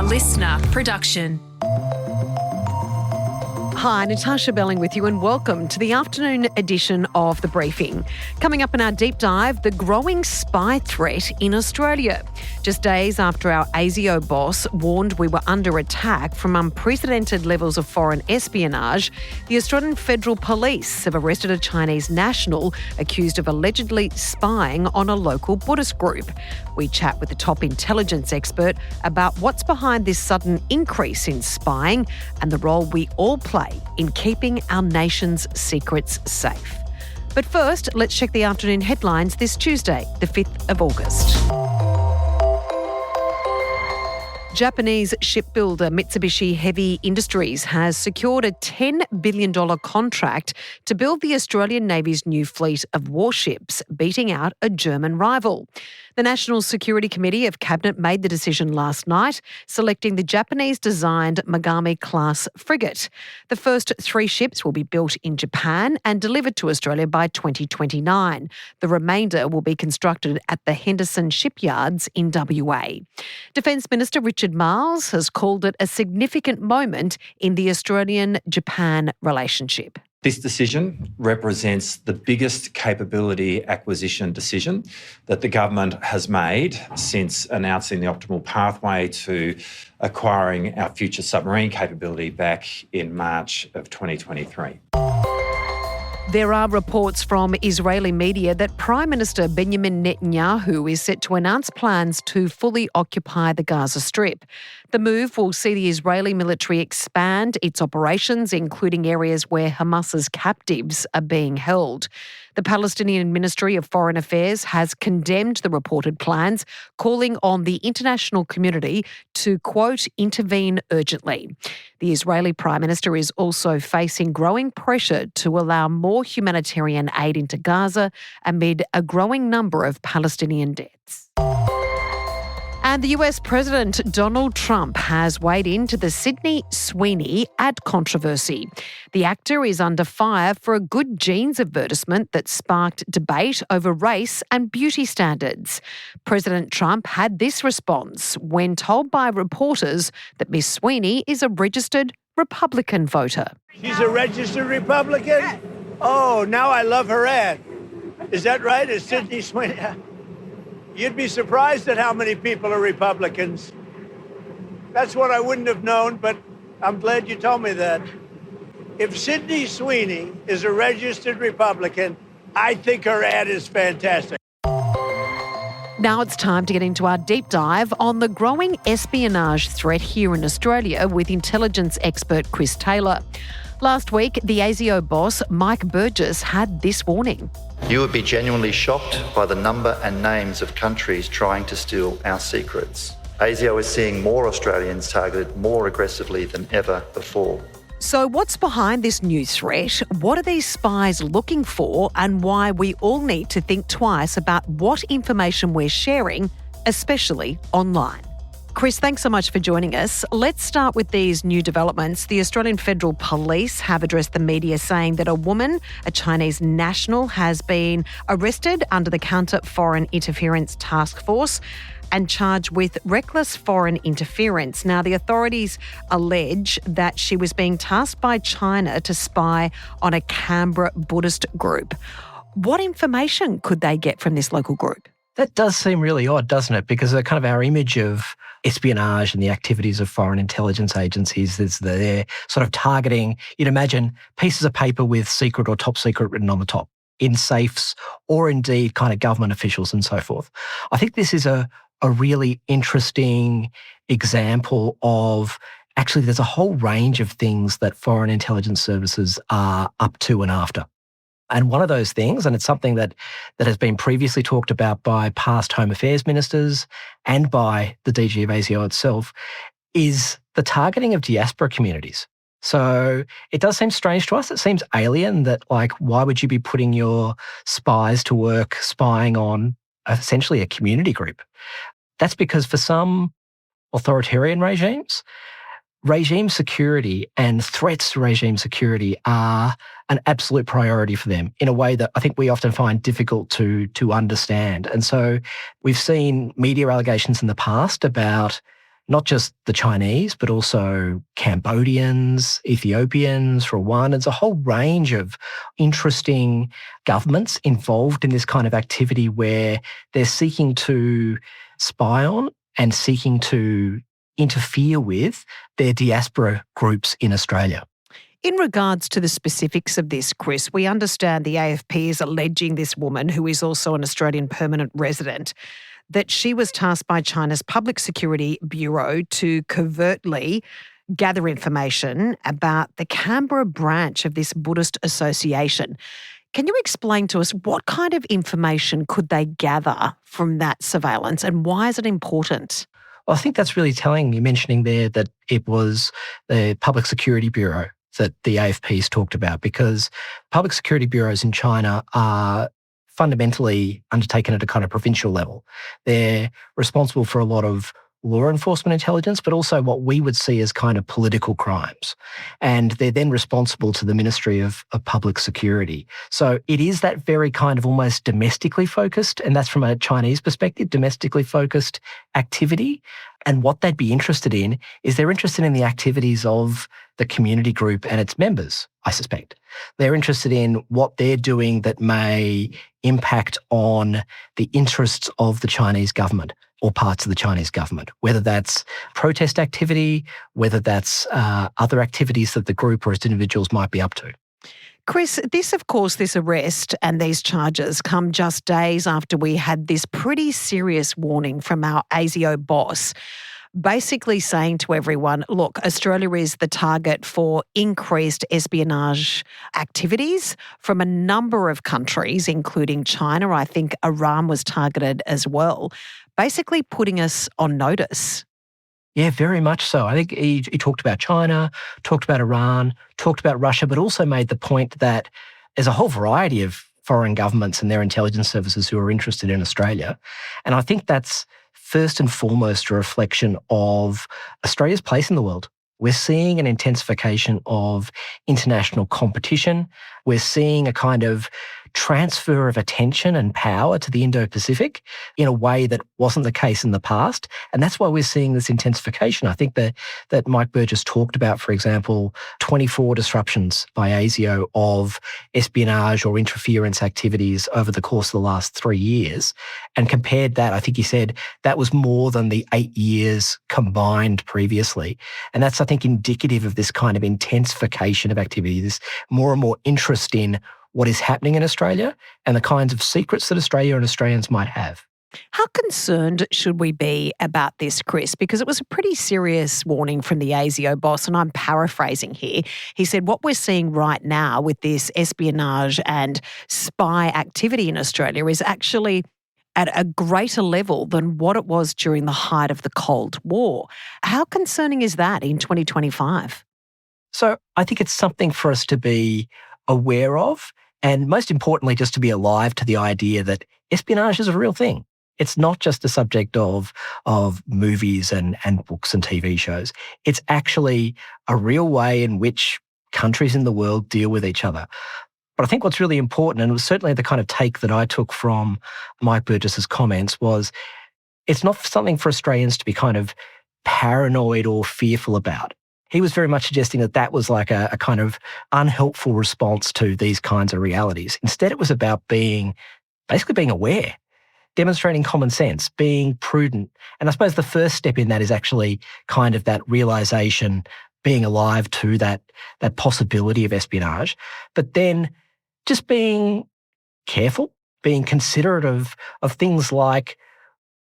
listener production. Hi, Natarsha Belling with you and welcome to the afternoon edition of The Briefing. Coming up in our deep dive, the growing spy threat in Australia. Just days after our ASIO boss warned we were under attack from unprecedented levels of foreign espionage, the Australian Federal Police have arrested a Chinese national accused of allegedly spying on a local Buddhist group. We chat with the top intelligence expert about what's behind this sudden increase in spying and the role we all play in keeping our nation's secrets safe. But first, let's check the afternoon headlines this Tuesday, the 5th of August. Japanese shipbuilder Mitsubishi Heavy Industries has secured a $10 billion contract to build the Australian Navy's new fleet of warships, beating out a German rival. The National Security Committee of Cabinet made the decision last night, selecting the Japanese-designed Megami-class frigate. The first 3 ships will be built in Japan and delivered to Australia by 2029. The remainder will be constructed at the Henderson shipyards in WA. Defence Minister Richard Marles has called it a significant moment in the Australian-Japan relationship. This decision represents the biggest capability acquisition decision that the government has made since announcing the optimal pathway to acquiring our future submarine capability back in March of 2023. There are reports from Israeli media that Prime Minister Benjamin Netanyahu is set to announce plans to fully occupy the Gaza Strip. The move will see the Israeli military expand its operations, including areas where Hamas's captives are being held. The Palestinian Ministry of Foreign Affairs has condemned the reported plans, calling on the international community to, quote, intervene urgently. The Israeli Prime Minister is also facing growing pressure to allow more humanitarian aid into Gaza amid a growing number of Palestinian deaths. And the US President Donald Trump has weighed into the Sydney Sweeney ad controversy. The actor is under fire for a Good Genes advertisement that sparked debate over race and beauty standards. President Trump had this response when told by reporters that Miss Sweeney is a registered Republican voter. She's a registered Republican? Oh, now I love her ad. Is that right? Is Sydney Sweeney? You'd be surprised at how many people are Republicans. That's what I wouldn't have known, but I'm glad you told me that. If Sydney Sweeney is a registered Republican, I think her ad is fantastic. Now it's time to get into our deep dive on the growing espionage threat here in Australia with intelligence expert Chris Taylor. Last week, the ASIO boss, Mike Burgess, had this warning. You would be genuinely shocked by the number and names of countries trying to steal our secrets. ASIO is seeing more Australians targeted more aggressively than ever before. So what's behind this new threat? What are these spies looking for, and why we all need to think twice about what information we're sharing, especially online? Chris, thanks so much for joining us. Let's start with these new developments. The Australian Federal Police have addressed the media saying that a woman, a Chinese national, has been arrested under the Counter Foreign Interference Task Force and charged with reckless foreign interference. Now, the authorities allege that she was being tasked by China to spy on a Canberra Buddhist group. What information could they get from this local group? That does seem really odd, doesn't it? Because kind of our image of espionage and the activities of foreign intelligence agencies is they're sort of targeting, you'd imagine, pieces of paper with secret or top secret written on the top in safes, or indeed kind of government officials and so forth. I think this is a really interesting example of actually there's a whole range of things that foreign intelligence services are up to and after. And one of those things, and it's something that has been previously talked about by past Home Affairs ministers and by the DG of ASIO itself, is the targeting of diaspora communities. So it does seem strange to us. It seems alien that, like, why would you be putting your spies to work spying on essentially a community group? That's because for some authoritarian regimes, regime security and threats to regime security are an absolute priority for them in a way that I think we often find difficult to understand. And so we've seen media allegations in the past about not just the Chinese, but also Cambodians, Ethiopians, Rwandans, a whole range of interesting governments involved in this kind of activity where they're seeking to spy on and seeking to interfere with their diaspora groups in Australia. In regards to the specifics of this, Chris, we understand the AFP is alleging this woman, who is also an Australian permanent resident, that she was tasked by China's Public Security Bureau to covertly gather information about the Canberra branch of this Buddhist association. Can you explain to us what kind of information could they gather from that surveillance and why is it important? Well, I think that's really telling. You mentioning there that it was the Public Security Bureau that the AFP's talked about, because public security bureaus in China are fundamentally undertaken at a kind of provincial level. They're responsible for a lot of law enforcement intelligence, but also what we would see as kind of political crimes. And they're then responsible to the Ministry of Public Security. So it is that very kind of almost domestically focused, and that's from a Chinese perspective, domestically focused activity. And what they'd be interested in is they're interested in the activities of the community group and its members, I suspect. They're interested in what they're doing that may impact on the interests of the Chinese government or parts of the Chinese government, whether that's protest activity, whether that's other activities that the group or its individuals might be up to. Chris, this arrest and these charges come just days after we had this pretty serious warning from our ASIO boss, basically saying to everyone, look, Australia is the target for increased espionage activities from a number of countries, including China. I think Iran was targeted as well, basically putting us on notice. Yeah, very much so. I think he talked about China, talked about Iran, talked about Russia, but also made the point that there's a whole variety of foreign governments and their intelligence services who are interested in Australia. And I think that's first and foremost a reflection of Australia's place in the world. We're seeing an intensification of international competition. We're seeing a kind of transfer of attention and power to the Indo-Pacific in a way that wasn't the case in the past. And that's why we're seeing this intensification. I think that Mike Burgess talked about, for example, 24 disruptions by ASIO of espionage or interference activities over the course of the last 3 years, and compared that, I think he said, that was more than the 8 years combined previously. And that's, I think, indicative of this kind of intensification of activity, this more and more interest in what is happening in Australia and the kinds of secrets that Australia and Australians might have. How concerned should we be about this, Chris? Because it was a pretty serious warning from the ASIO boss, and I'm paraphrasing here. He said, what we're seeing right now with this espionage and spy activity in Australia is actually at a greater level than what it was during the height of the Cold War. How concerning is that in 2025? So I think it's something for us to be aware of, and most importantly, just to be alive to the idea that espionage is a real thing. It's not just a subject of movies and books and TV shows. It's actually a real way in which countries in the world deal with each other. But I think what's really important, and it was certainly the kind of take that I took from Mike Burgess's comments, was it's not something for Australians to be kind of paranoid or fearful about. He was very much suggesting that that was like a kind of unhelpful response to these kinds of realities. Instead, it was about basically being aware, demonstrating common sense, being prudent. And I suppose the first step in that is actually kind of that realization, being alive to that possibility of espionage, but then just being careful, being considerate of things like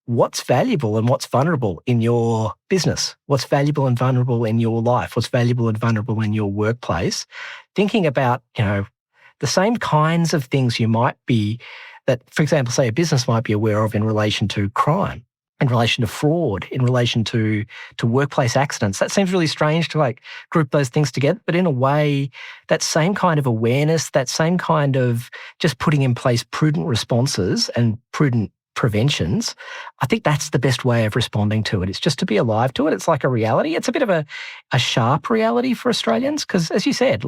what's valuable and what's vulnerable in your business, what's valuable and vulnerable in your life, what's valuable and vulnerable in your workplace, thinking about, the same kinds of things you might be, that, for example, say a business might be aware of in relation to crime, in relation to fraud, in relation to workplace accidents. That seems really strange to group those things together, but in a way, that same kind of awareness, that same kind of just putting in place prudent responses and prudent preventions, I think that's the best way of responding to it. It's just to be alive to it. It's like a reality. It's a bit of a sharp reality for Australians because, as you said,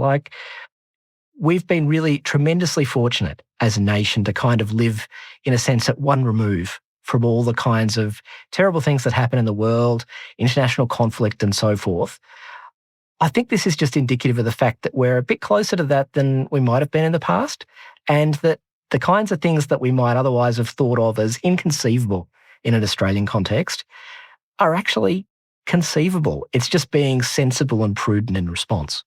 we've been really tremendously fortunate as a nation to kind of live, in a sense, at one remove from all the kinds of terrible things that happen in the world, international conflict and so forth. I think this is just indicative of the fact that we're a bit closer to that than we might have been in the past, and that the kinds of things that we might otherwise have thought of as inconceivable in an Australian context are actually conceivable. It's just being sensible and prudent in response.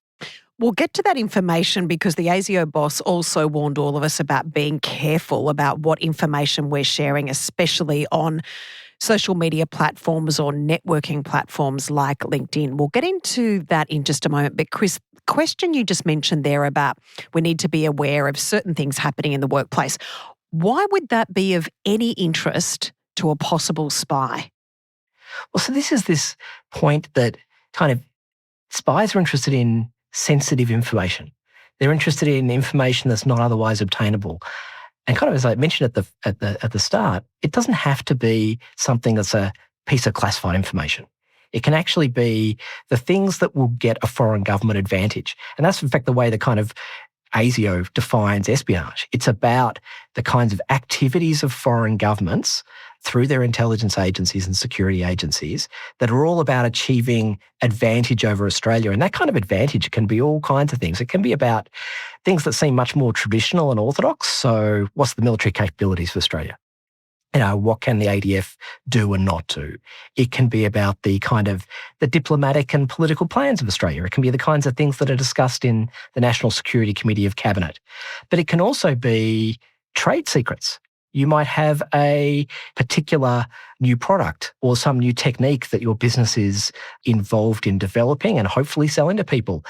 We'll get to that information because the ASIO boss also warned all of us about being careful about what information we're sharing, especially on social media platforms or networking platforms like LinkedIn. We'll get into that in just a moment. But Chris, question you just mentioned there about we need to be aware of certain things happening in the workplace. Why would that be of any interest to a possible spy? Well, so this is this point that kind of spies are interested in sensitive information. They're interested in information that's not otherwise obtainable. And kind of as I mentioned at the start, it doesn't have to be something that's a piece of classified information. It can actually be the things that will get a foreign government advantage. And that's in fact the way the kind of ASIO defines espionage. It's about the kinds of activities of foreign governments through their intelligence agencies and security agencies that are all about achieving advantage over Australia. And that kind of advantage can be all kinds of things. It can be about things that seem much more traditional and orthodox. So what's the military capabilities of Australia? What can the ADF do and not do? It can be about the kind of the diplomatic and political plans of Australia. It can be the kinds of things that are discussed in the National Security Committee of Cabinet. But it can also be trade secrets. You might have a particular new product or some new technique that your business is involved in developing and hopefully selling to people.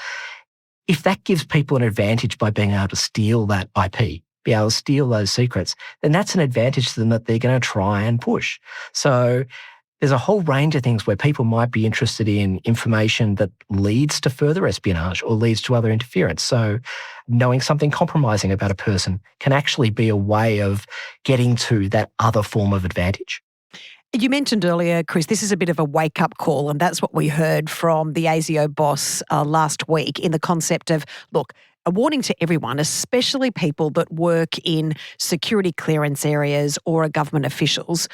If that gives people an advantage by being able to steal that IP, be able to steal those secrets, then that's an advantage to them that they're going to try and push. So there's a whole range of things where people might be interested in information that leads to further espionage or leads to other interference. So knowing something compromising about a person can actually be a way of getting to that other form of advantage. You mentioned earlier, Chris, this is a bit of a wake-up call, and that's what we heard from the ASIO boss last week in the concept of, look, a warning to everyone, especially people that work in security clearance areas or are government officials.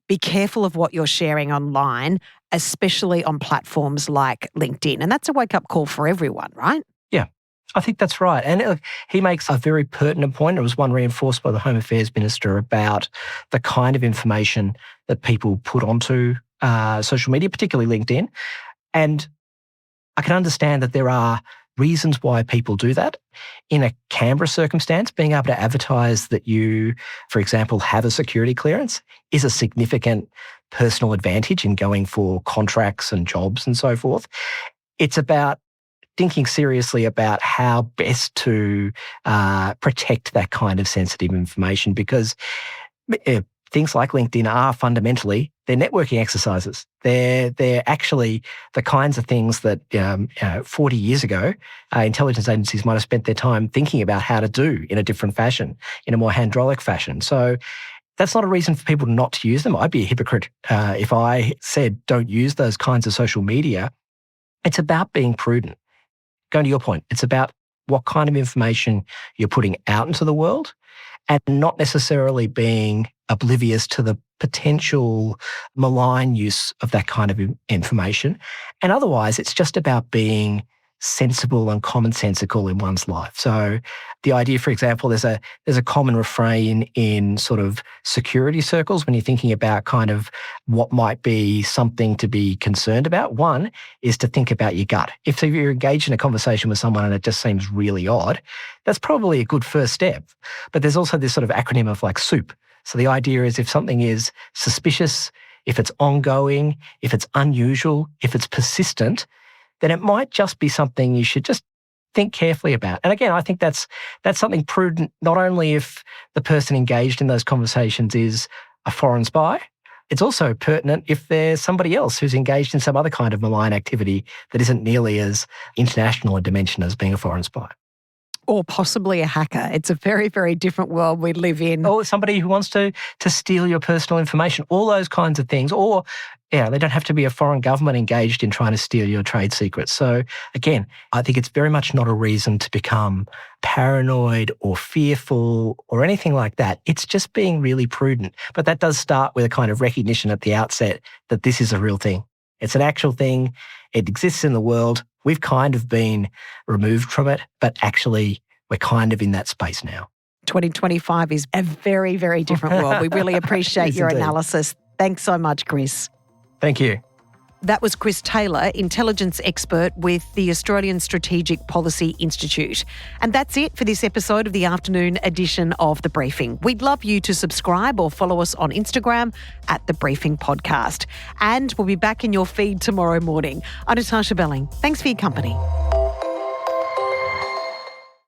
Be careful of what you're sharing online, especially on platforms like LinkedIn. And that's a wake-up call for everyone, right? Yeah, I think that's right. And he makes a very pertinent point. It was one reinforced by the Home Affairs Minister about the kind of information that people put onto social media, particularly LinkedIn. And I can understand that there are reasons why people do that. In a Canberra circumstance, being able to advertise that you, for example, have a security clearance is a significant personal advantage in going for contracts and jobs and so forth. It's about thinking seriously about how best to protect that kind of sensitive information, because things like LinkedIn are fundamentally, they're networking exercises. They're actually the kinds of things that 40 years ago, intelligence agencies might have spent their time thinking about how to do in a different fashion, in a more hydraulic fashion. So that's not a reason for people not to use them. I'd be a hypocrite if I said don't use those kinds of social media. It's about being prudent. Going to your point, it's about what kind of information you're putting out into the world and not necessarily being oblivious to the potential malign use of that kind of information. And otherwise, it's just about being sensible and commonsensical in one's life. So the idea, for example, there's a common refrain in sort of security circles when you're thinking about kind of what might be something to be concerned about. One is to think about your gut. If you're engaged in a conversation with someone and it just seems really odd, that's probably a good first step. But there's also this sort of acronym of like SOUP. So the idea is if something is suspicious, if it's ongoing, if it's unusual, if it's persistent, then it might just be something you should just think carefully about. And again, I think that's something prudent, not only if the person engaged in those conversations is a foreign spy, it's also pertinent if there's somebody else who's engaged in some other kind of malign activity that isn't nearly as international a dimension as being a foreign spy. Or possibly a hacker. It's a very, very different world we live in. Or somebody who wants to steal your personal information, all those kinds of things. Or Yeah, they don't have to be a foreign government engaged in trying to steal your trade secrets. So again, I think it's very much not a reason to become paranoid or fearful or anything like that. It's just being really prudent. But that does start with a kind of recognition at the outset that this is a real thing. It's an actual thing. It exists in the world. We've kind of been removed from it, but actually we're kind of in that space now. 2025 is a very, very different world. We really appreciate Yes, your indeed. analysis. Thanks so much, Chris. Thank you. That was Chris Taylor, intelligence expert with the Australian Strategic Policy Institute. And that's it for this episode of the afternoon edition of The Briefing. We'd love you to subscribe or follow us on Instagram at The Briefing Podcast. And we'll be back in your feed tomorrow morning. I'm Natarsha Belling. Thanks for your company.